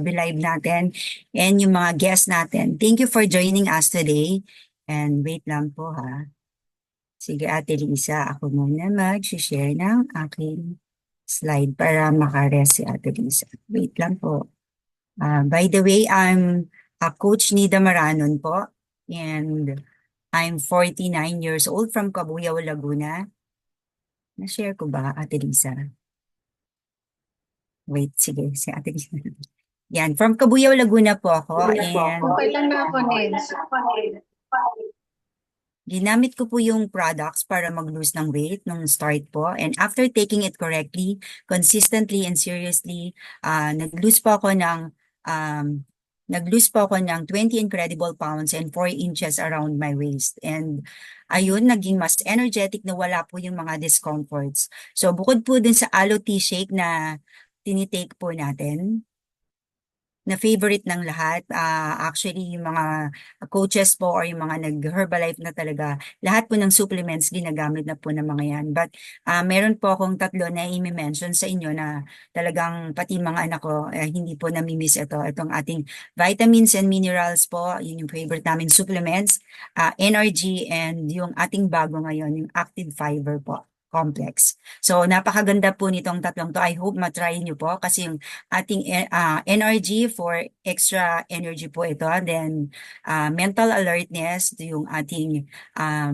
FB Live natin and yung mga guests natin. Thank you for joining us today. And wait lang po ha. Sige Ate Lisa, ako muna mag-share ng aking slide para makarest si Ate Lisa. Wait lang po. By the way, I'm Coach Nida Maranon po and I'm 49 years old from Cabuyao, Laguna. Na-share ko ba, Ate Lisa? Wait, sige, si Ate Lisa. Yan, from Cabuyao, Laguna po ako and Okay lang na ako, Neds. ginamit ko po yung products para mag-lose ng weight nung start po. And after taking it correctly, consistently and seriously, nag-lose po ako um, nag-lose po ako ng 20 incredible pounds and 4 inches around my waist. And ayun, naging mas energetic na wala po yung mga discomforts. So bukod po dun sa aloe tea shake na tinitake po natin, na favorite ng lahat. Actually, yung mga coaches po or yung mga nag-Herbalife na talaga, lahat po ng supplements ginagamit na po ng mga yan. But meron po akong tatlo na i-mention sa inyo na talagang pati mga anak ko, hindi po namimiss ito. Itong ating vitamins and minerals po, yun yung favorite namin supplements, NRG, and yung ating bago ngayon, yung active fiber po complex. So, napakaganda po nitong tatlong to. I hope matry nyo po kasi yung ating NRG for extra energy po ito. Then, mental alertness, ito yung ating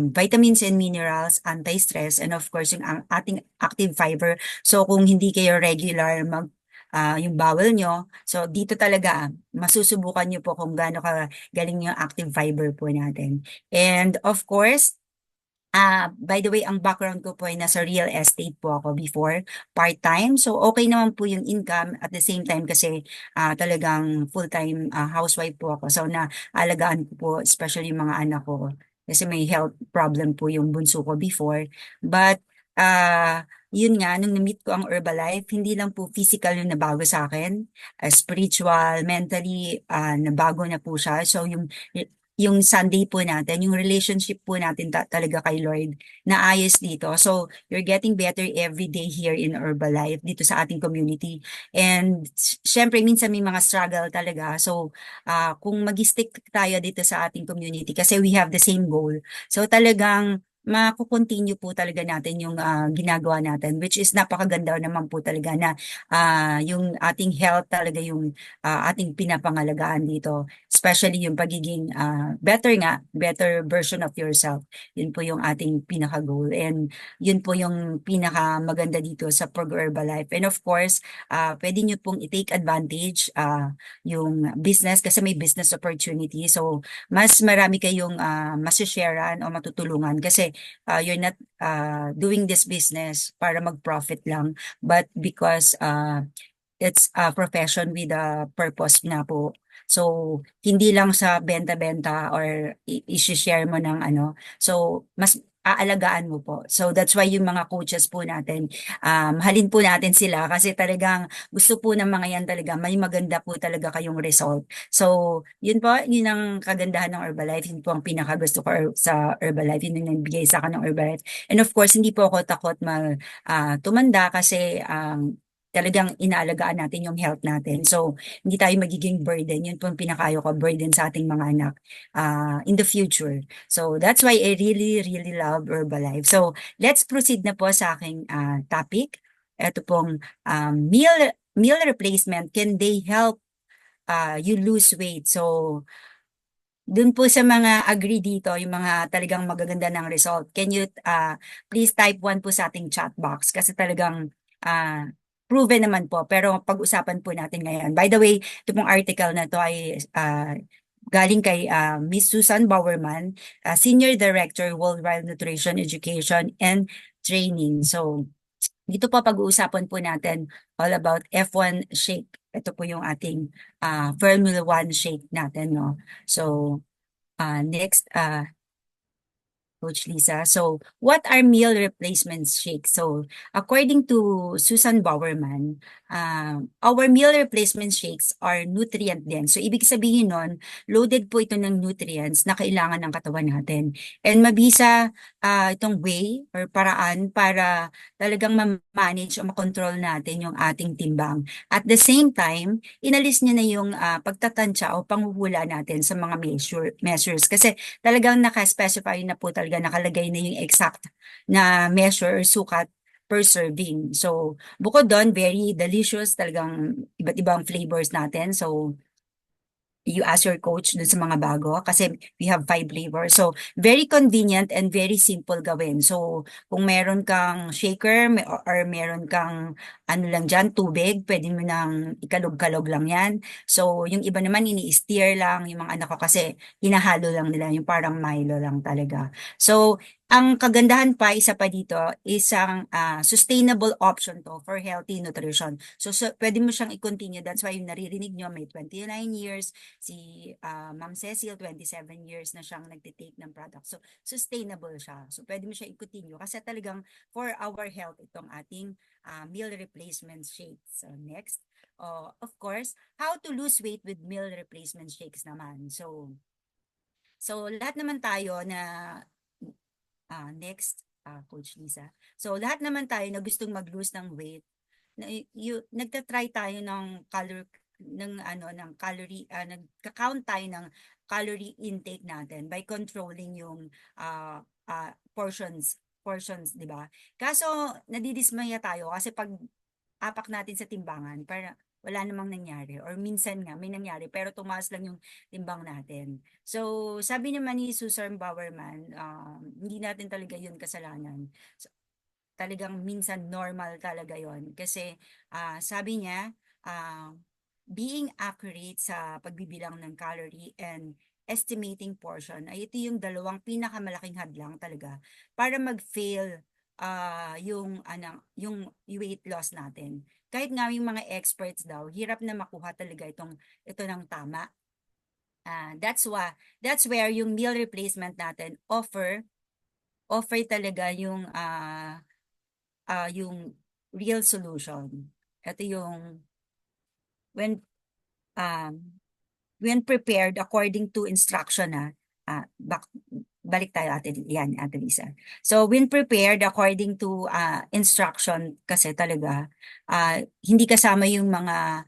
vitamins and minerals, anti-stress, and of course, yung ating active fiber. So, kung hindi kayo regular yung bawal nyo. So, dito talaga, masusubukan nyo po kung gaano ka galing yung active fiber po natin. And of course, by the way, ang background ko po ay nasa real estate po ako before, part-time. So, okay naman po yung income at the same time kasi talagang full-time housewife po ako. So, naalagaan ko po, especially yung mga anak ko. Kasi may health problem po yung bunso ko before. But, yun nga, nung na-meet ko ang Herbalife, hindi lang po physical yung nabago sa akin, spiritual, mentally, nabago na po siya. So, yung Sunday po natin, yung relationship po natin talaga kay Lord na ayos dito. So, you're getting better every day here in Herbalife, dito sa ating community. And syempre, minsan may mga struggle talaga. So, kung mag-stick tayo dito sa ating community, kasi we have the same goal. So, talagang makukontinue po talaga natin yung ginagawa natin, which is napakaganda naman po talaga na yung ating health talaga yung ating pinapangalagaan dito, especially yung pagiging better version of yourself. Yun po yung ating pinaka-goal and yun po yung pinaka-maganda dito sa Prog Herbalife. And of course, pwede nyo pong i-take advantage yung business kasi may business opportunity. So, mas marami kayong masisharean o matutulungan kasi you're not doing this business para mag-profit lang, but because it's a profession with a purpose na po. So, hindi lang sa benta-benta or i-share mo ng ano. So, mas aalagaan mo po. So, that's why yung mga coaches po natin, halin po natin sila kasi talagang gusto po ng mga yan talaga, may maganda po talaga kayong result. So, yun po, yun ang kagandahan ng Herbalife. Yun po ang pinakagusto ko sa Herbalife. Yun yung nagbigay sa akin ng Herbalife. And of course, hindi po ako takot tumanda kasi talagang inaalagaan natin yung health natin. So, hindi tayo magiging burden. Yun po ang pinakayo ko, burden sa ating mga anak in the future. So, that's why I really, really love Herbalife. So, let's proceed na po sa aking topic. Ito pong meal replacement. Can they help you lose weight? So, dun po sa mga agree dito, yung mga talagang magaganda ng result, can you please type 1 po sa ating chat box kasi talagang proven naman po. Pero pag-usapan po natin ngayon. By the way, ito pong article na to ay galing kay Miss Susan Bowerman, Senior Director, Worldwide Nutrition Education and Training. So, dito po pag-uusapan po natin all about F1 shake. Ito po yung ating Formula 1 shake natin, no? So, next, Coach Lisa. So, what are meal replacement shakes? So, according to Susan Bowerman, our meal replacement shakes are nutrient dense. So, ibig sabihin nun, loaded po ito ng nutrients na kailangan ng katawan natin. And mabisa itong way or paraan para talagang ma-manage o makontrol natin yung ating timbang. At the same time, inalis niya na yung pagtatansya o panghuhula natin sa mga measures. Kasi talagang naka-specify na po talaga, nakalagay na yung exact na measure or sukat per serving. So, bukod doon, very delicious, talagang iba't ibang flavors natin. So, you ask your coach dun sa mga bago kasi we have 5 flavors. So, very convenient and very simple gawin. So, kung meron kang shaker or meron kang ano lang dyan, tubig, pwede mo nang ikalog-kalog lang yan. So, yung iba naman ini-steer lang, yung mga anak ko kasi hinahalo lang nila, yung parang Milo lang talaga. So, ang kagandahan pa, isa pa dito, isang sustainable option to for healthy nutrition. So pwede mo siyang i-continue. That's why yung naririnig nyo, may 29 years, si Ma'am Cecil, 27 years na siyang nagtitake ng product. So, sustainable siya. So, pwede mo siya i-continue kasi talagang for our health itong ating meal replacement shakes. So, next, of course, how to lose weight with meal replacement shakes naman. So lahat naman tayo na next, Coach Lisa. So, lahat naman tayo na gustong mag-lose ng weight, nagta-try tayo ng calorie, nagka-count tayo ng calorie intake natin by controlling yung portions, di ba? Kaso, nadidismaya tayo kasi pag apak natin sa timbangan, para wala namang nangyari. Or minsan nga, may nangyari, pero tumaas lang yung timbang natin. So, sabi naman ni Susan Bowerman, hindi natin talaga yun kasalanan. So, talagang minsan normal talaga yon. Kasi sabi niya, uh, being accurate sa pagbibilang ng calorie and estimating portion, ay ito yung dalawang pinakamalaking hadlang talaga para mag-fail yung weight loss natin. Kahit nga yung mga experts daw, hirap na makuha talaga ito ng tama. That's where yung meal replacement natin offer talaga yung real solution. Ito yung when um, when prepared according to instruction balik tayo Ate Lisa. So when prepared according to instruction kasi talaga hindi kasama yung mga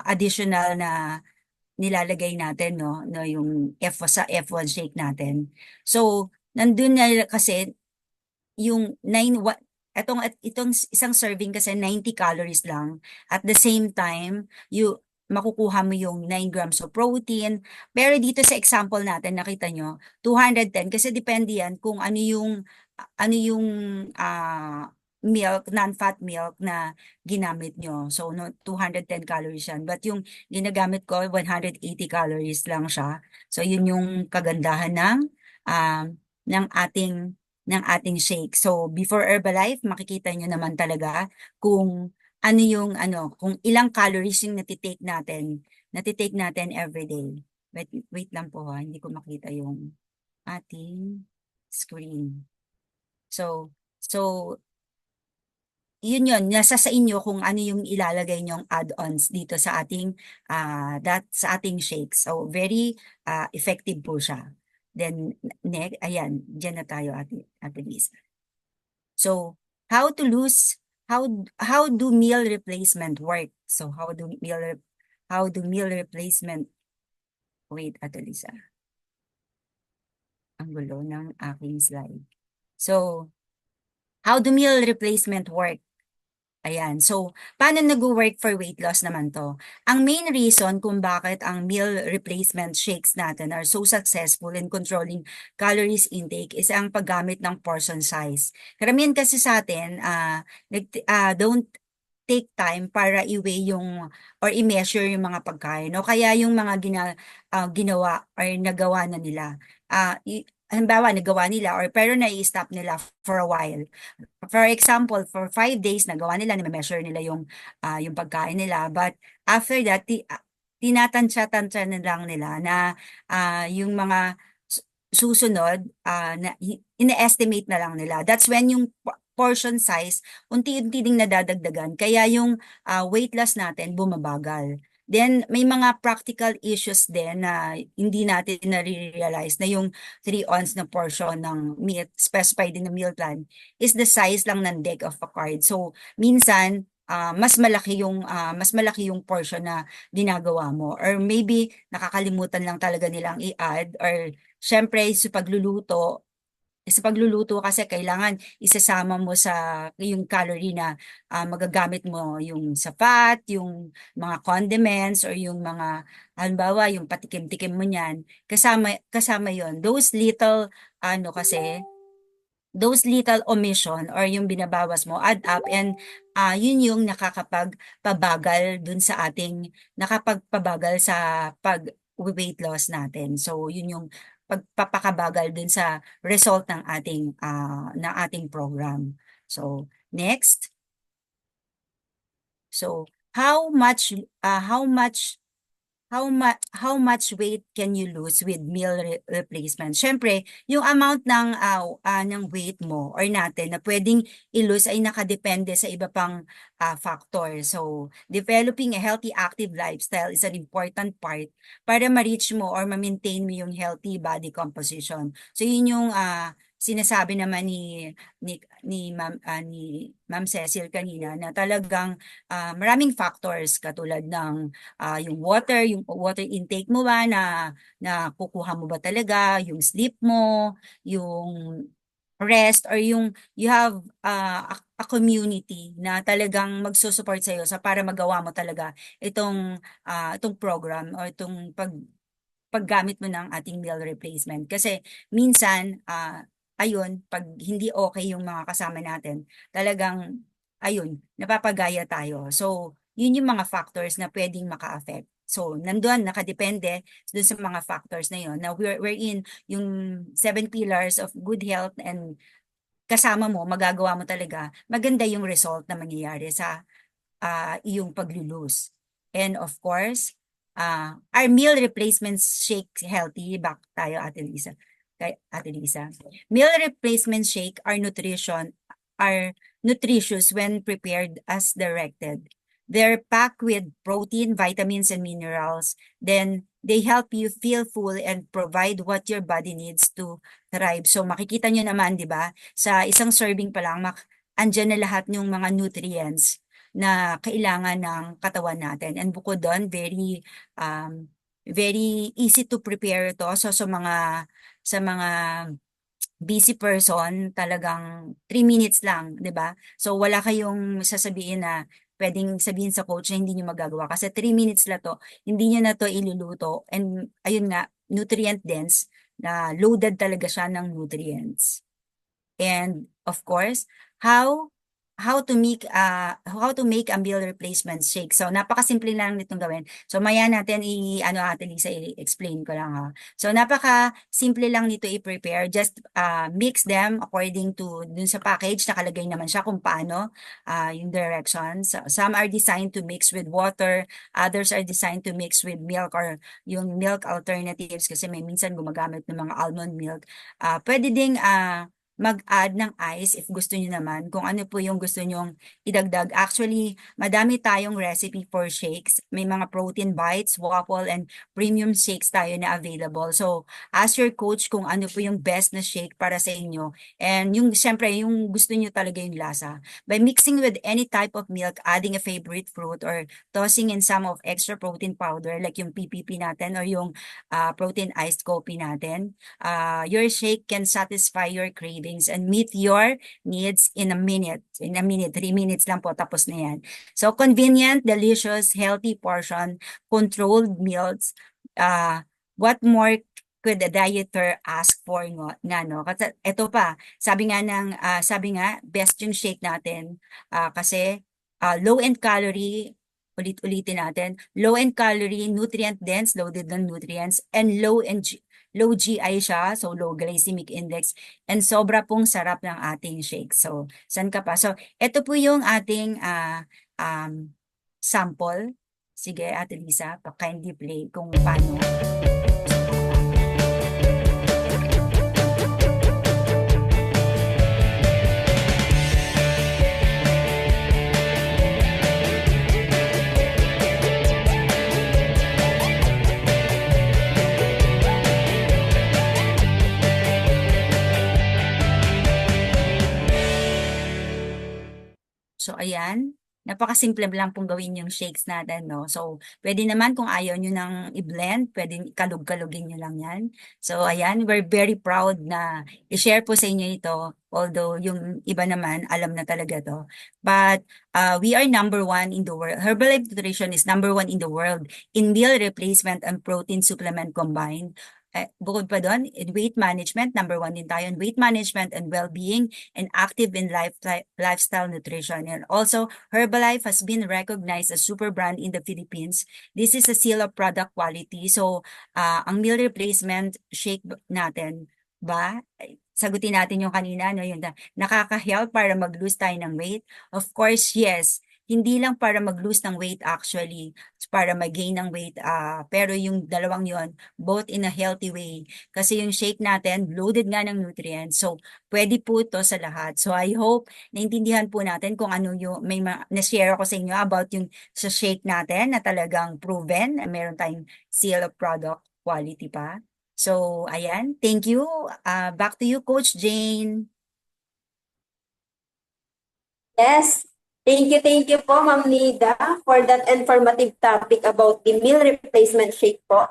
additional na nilalagay natin no yung sa F1 shake natin. So nandun na kasi yung itong isang serving kasi 90 calories lang. At the same time, makukuha mo yung 9 grams of protein. Pero dito sa example natin, nakita nyo, 210 kasi depende yan kung ano yung milk, non-fat milk na ginamit nyo. So, no, 210 calories yan. But yung ginagamit ko, 180 calories lang siya. So, yun yung kagandahan ng ating ng ating shake. So, before Herbalife, makikita nyo naman talaga kung kung ilang calories yung natitake natin every day. Wait lang po hindi ko makita yung ating screen. So, yun, nasa sa inyo kung ano yung ilalagay nyong add-ons dito sa ating shake. So, very effective po siya. Then, ayan, dyan na tayo, Ate Lisa. So, how to lose, how do meal replacement work? So, how do meal replacement, wait, Ate Lisa, ang gulo ng aking slide. So, how do meal replacement work? Ayan. So, paano nag-work for weight loss naman to? Ang main reason kung bakit ang meal replacement shakes natin are so successful in controlling calories intake is ang paggamit ng portion size. Karamihan kasi sa atin, don't take time para i-weigh or i-measure yung mga pagkain. O kaya yung mga ginawa or nagawa na nila. Halimbawa, nagawa nila pero na-i-stop nila for a while. For example, for 5 days, nagawa nila, na-measure nila yung pagkain nila. But after that, tinatansya-tansya na lang nila na yung mga susunod, ina-estimate na lang nila. That's when yung portion size, unti-unti ding nadadagdagan. Kaya yung weight loss natin bumabagal. Then, may mga practical issues din na hindi natin na-realize na yung 3 ounce na portion ng meat, specified in the meal plan, is the size lang ng deck of a card. So, minsan, mas malaki yung portion na ginagawa mo. Or maybe, nakakalimutan lang talaga nilang i-add, or syempre, sa pagluluto kasi kailangan isasama mo sa yung calorie na magagamit mo yung sa fat, yung mga condiments, or yung mga, halimbawa, yung patikim-tikim mo niyan, kasama yon. Those little omission or yung binabawas mo add up, and yun yung nakapagpabagal sa pag weight loss natin. So yun yung pagpapakabagal dun sa result ng ating program. So next. So how much weight can you lose with meal replacement? Siyempre, yung amount ng weight mo or natin na pwedeng i-lose ay nakadepende sa iba pang factor. So, developing a healthy active lifestyle is an important part para ma-reach mo or ma-maintain mo yung healthy body composition. So, yun yung sinasabi naman ni Ma'am Cecil kanina, na talagang maraming factors katulad ng yung water intake mo ba, na kukuha mo ba talaga, yung sleep mo, yung rest, or yung you have a community na talagang magsusupport sa iyo para magawa mo talaga itong program or itong paggamit mo ng ating meal replacement. Kasi minsan, ayun, pag hindi okay yung mga kasama natin, talagang, ayun, napapagaya tayo. So, yun yung mga factors na pwedeng maka-affect. So, nandun, nakadepende dun sa mga factors na yun, na we're in yung 7 pillars of good health, and kasama mo, magagawa mo talaga, maganda yung result na mangyayari sa iyong paglulose. And of course, our meal replacement shake healthy. Back tayo, Ate Lisa. Kay Ate Lisa. Meal replacement shake are nutritious when prepared as directed. They're packed with protein, vitamins, and minerals. Then they help you feel full and provide what your body needs to thrive. So makikita nyo naman, di ba? Sa isang serving pa lang, andyan na lahat ng mga nutrients na kailangan ng katawan natin. And bukod doon, very easy to prepare ito. So sa mga busy person, talagang 3 minutes lang, 'di ba? So wala kayong sasabihin na pwedeng sabihin sa coach na hindi niyo magagawa kasi 3 minutes la to, hindi niyo na to iluluto, and ayun nga, nutrient dense, na loaded talaga siya ng nutrients. And of course, how how to make a meal replacement shake. So napakasimple lang nitong gawin. So maya natin Ate Lisa, i-explain ko lang ha. So napaka-simple lang nito i-prepare. Just mix them according to dun sa package, nakalagay naman siya kung paano yung directions. So, some are designed to mix with water, others are designed to mix with milk or yung milk alternatives kasi may minsan gumagamit ng mga almond milk. Pwede ding mag-add ng ice if gusto niyo naman, kung ano po yung gusto nyong idagdag. Actually, madami tayong recipe for shakes. May mga protein bites, waffle, and premium shakes tayo na available. So, ask your coach kung ano po yung best na shake para sa inyo. And syempre, yung gusto niyo talaga yung lasa. By mixing with any type of milk, adding a favorite fruit, or tossing in some of extra protein powder like yung PPP natin or yung protein iced coffee natin, your shake can satisfy your cravings and meet your needs in a minute. 3 minutes lang po, tapos na yan. So, convenient, delicious, healthy portion, controlled meals. What more could a dieter ask for nga, no? Kasi ito pa, sabi nga, best yung shake natin kasi low in calorie, ulit-ulitin natin, low in calorie, nutrient dense, loaded ng nutrients, and low GI siya, so low glycemic index, and sobra pong sarap ng ating shake. So, saan ka pa? So, ito po yung ating sample. Sige, Ate Lisa, kindly play kung paano. ayan, napakasimple lang pong gawin yung shakes natin, no? So, pwede naman kung ayaw nyo nang i-blend, pwede kalug-kalugin nyo lang yan. So, ayan, we're very proud na i-share po sa inyo ito. Although yung iba naman, alam na talaga to. But we are number one in the world. Herbalife Nutrition is number one in the world in meal replacement and protein supplement combined. Bukod pa doon, in weight management, number one din tayo in weight management and well-being and active in lifestyle nutrition. And also, Herbalife has been recognized as super brand in the Philippines. This is a seal of product quality. So, ang meal replacement shake natin, ba? Sagutin natin yung kanina, no? Yung nakaka-help para mag-lose tayo ng weight. Of course, yes. Hindi lang para mag-lose ng weight actually, para mag-gain ng weight, pero yung dalawang yon both in a healthy way. Kasi yung shake natin, loaded nga ng nutrients. So, pwede po to sa lahat. So, I hope naintindihan po natin kung ano yung, na-share ako sa inyo about yung sa shake natin na talagang proven, meron tayong seal of product quality pa. So, ayan, thank you. Back to you, Coach Jane. Yes. Thank you po, Ma'am Nida, for that informative topic about the meal replacement shake po.